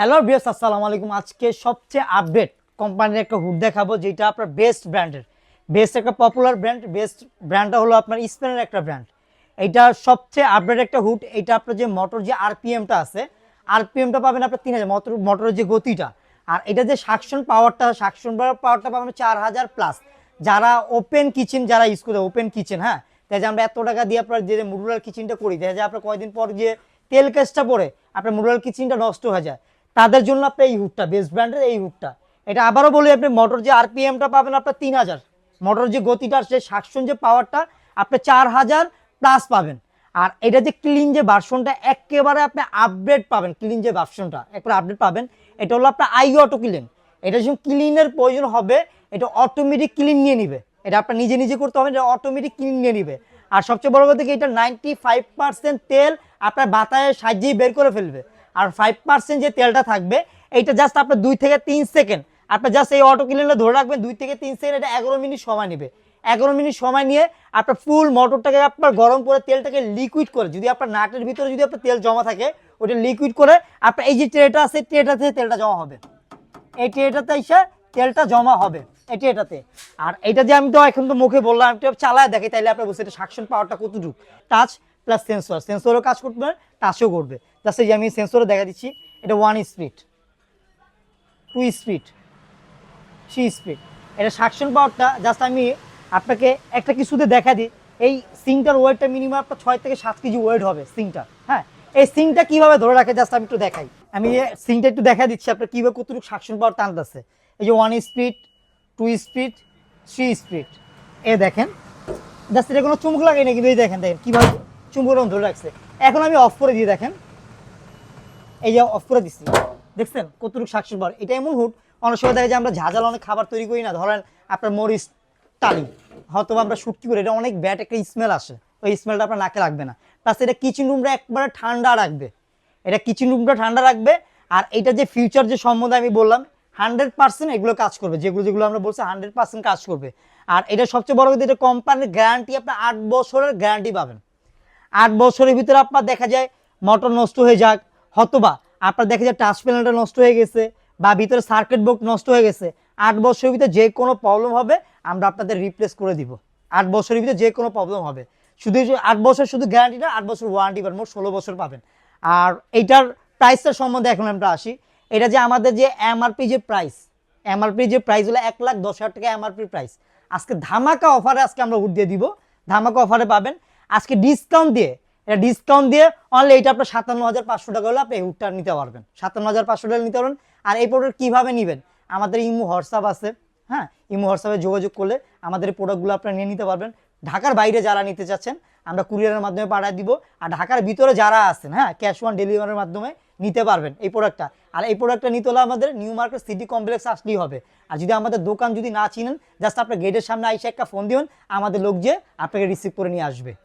Hello viewers, আসসালামু আলাইকুম। আজকে সবচেয়ে আপডেট কোম্পানির একটা হুড দেখাবো, যেটা আপনার বেস্ট ব্র্যান্ডের, বেস্ট একটা পপুলার ব্র্যান্ড। বেস্ট ব্র্যান্ডটা হলো আপনার স্পেনের একটা ব্র্যান্ড। এটা সবচেয়ে আপডেট একটা হুড। এটা আপনার যে মোটর যে আরপিএমটা আছে, আরপিএমটা পাবেন আপনার 3000, মোটরের যে গতিটা। আর এটা যে সাকশন পাওয়ারটা পাবেন 4000 প্লাস। যারা ওপেন কিচেন যারা ইউজ করে, ওপেন কিচেন, হ্যাঁ, তাই যে আমরা এত টাকা দিয়ে আপনার যে মডুলার কিচেনটা করি, দেখা যায় আপনার কয়েকদিন পর যে তেল কেসটা পরে আপনার মডুলার কিচেনটা নষ্ট হয়ে যায়, তাদের জন্য আপনার এই হুডটা, বেস্ট ব্র্যান্ডের এই হুডটা। এটা আবারও বলি, আপনি মোটর যে আরপিএমটা পাবেন আপনার 3000, মোটর যে গতিটা, যে সাকশন যে পাওয়ারটা আপনি 4000 প্লাস পাবেন। আর এটা যে ক্লিন যে ভার্সনটা একেবারে আপনি আপডেট পাবেন, ক্লিন যে ভার্সনটা একবার আপডেট পাবেন। এটা হলো আপনার আই অটো ক্লিন। এটা যখন ক্লিনের প্রয়োজন হবে, এটা অটোমেটিক ক্লিন নিয়ে নিবে। এটা আপনার নিজে নিজে করতে হবে, এটা অটোমেটিক ক্লিন নিয়ে নিবে। আর সবচেয়ে বড় কথা কি, এটা 95% তেল আপনার বাতাসের সাহায্যেই বের করে ফেলবে। আর 5% যে তেলটা থাকবে, এইটা জাস্ট আপনার 2 থেকে 3 সেকেন্ড, আপনার জাস্ট এই অটো ক্লিনটা ধরে রাখবেন 2 থেকে 3 সেকেন্ড। এটা 11 মিনিট সময় নেবে। 11 মিনিট সময় নিয়ে আপনার ফুল মোটরটাকে আপনার গরম করে তেলটাকে লিকুইড করে, যদি আপনার নাটের ভিতরে যদি আপনার তেল জমা থাকে, ওটা লিকুইড করে আপনার এই যে ট্রেটা আছে, ট্রেটাতে তেলটা জমা হবে। এই ট্রেটাতে এসে তেলটা জমা হবে এই ট্রেটাতে। আর এটা যে আমি তো এখন তো মুখে বললাম, আমি চালায় দেখি, তাইলে আপনার বুঝতে এটা সাকশন পাওয়ারটা কতটুকু। টাচ প্লাস সেন্সর, সেন্সরও কাজ করবে, টাচও করবে। জাস্ট এই যে আমি সেন্সরে দেখা দিচ্ছি, এটা 1 স্পিড, 2 স্পিড, 3 স্পিড। এটা সাকশন পাওয়ারটা জাস্ট আমি আপনাকে একটা কিছুতে দেখা দিই। এই সিংটার ওয়েটটা মিনিমাম আপনার 6 থেকে 7 কেজি ওয়েট হবে সিংটা। হ্যাঁ, এই সিংটা কিভাবে ধরে রাখে জাস্ট আমি একটু দেখাই। আমি সিংটা একটু দেখা দিচ্ছি আপনার কিভাবে কতটুকু সাকশন পাওয়ার টানতেছে। এই যে 1 স্পিড, 2 স্পিড, 3 স্পিড। এ দেখেন, জাস্ট এটা কোনো চুমুক লাগে না, কিন্তু এই দেখেন দেখেন কীভাবে চুমুক ধরে রাখছে। এখন আমি অফ করে দিয়ে দেখেন, এই যে অফ করে দিচ্ছি, দেখছেন কতটুকু সাকশন পাওয়ার। এটা এমন হুড, অনেক সময় দেখা যায় আমরা ঝাঁঝাল অনেক খাবার তৈরি করি না, ধরেন আপনার মরিচ টালি, হয়তো আমরা শুটকি করি, এটা অনেক ব্যাড একটা স্মেল আসে, ওই স্মেলটা আপনার নাকে লাগবে না। প্লাস এটা কিচেন রুমটা একবারে ঠান্ডা রাখবে, এটা কিচেন রুমটা ঠান্ডা রাখবে। আর এটা যে ফিউচার যে সম্বন্ধে আমি বললাম, 100% এগুলো কাজ করবে, যেগুলো যেগুলো আমরা বলছি 100% কাজ করবে। আর এটা সবচেয়ে বড় কথা, এটা কোম্পানির গ্যারান্টি, আপনার 8 বছরের গ্যারান্টি পাবেন। 8 বছরের ভিতরে আপনার দেখা যায় মোটর নষ্ট হয়ে যাক, হয়তোবা আপনার দেখা যায় টাচ প্যানেলটা নষ্ট হয়ে গেছে, বা ভিতরে সার্কিট বোর্ড নষ্ট হয়ে গেছে, 8 বছরের ভিতরে যে কোনো প্রবলেম হবে আমরা আপনাদের রিপ্লেস করে দিব। 8 বছরের ভিতরে যে কোনো প্রবলেম হবে, শুধু 8 বছর শুধু গ্যারান্টি না, 8 বছর ওয়ারেন্টি পাবেন, মোট 16 বছর পাবেন। আর এইটার প্রাইসটার সম্বন্ধে এখন আমরা আসি। এটা যে আমাদের যে এমআরপি যে প্রাইস, এমআরপি যে প্রাইস হলো 1,10,000 টাকা এমআরপি প্রাইস। আজকে ধামাকা অফারে আজকে আমরা হুড দিয়ে দিব, ধামাকা অফারে পাবেন আজকে ডিসকাউন্ট দিয়ে। এটা ডিসকাউন্ট দিয়ে অনলি এটা আপনার 57,500 টাকা হলে আপনি এই হুডটা নিতে পারবেন, 57,500 টাকা নিতে পারবেন। আর এই প্রোডাক্ট কীভাবে নেবেন, আমাদের ইমো হোয়াটসঅ্যাপ আছে, হ্যাঁ, ইমো হোয়াটসঅ্যাপে যোগাযোগ করলে আমাদের এই প্রোডাক্টগুলো আপনারা নিয়ে নিতে পারবেন। ঢাকার বাইরে যারা নিতে চাচ্ছেন আমরা কুরিয়ারের মাধ্যমে পাঠিয়ে দিব। আর ঢাকার ভিতরে যারা আছেন, হ্যাঁ, ক্যাশ অন ডেলিভারির মাধ্যমে নিতে পারবেন এই প্রোডাক্টটা। আর এই প্রোডাক্টটা নিতে হলে আমাদের নিউ মার্কেট সিটি কমপ্লেক্স আসলেই হবে। আর যদি আমাদের দোকান যদি না চিনেন, জাস্ট আপনার গেটের সামনে আইসে একটা ফোন দিবেন, আমাদের লোক যে আপনাকে রিসিভ করে নিয়ে আসবে।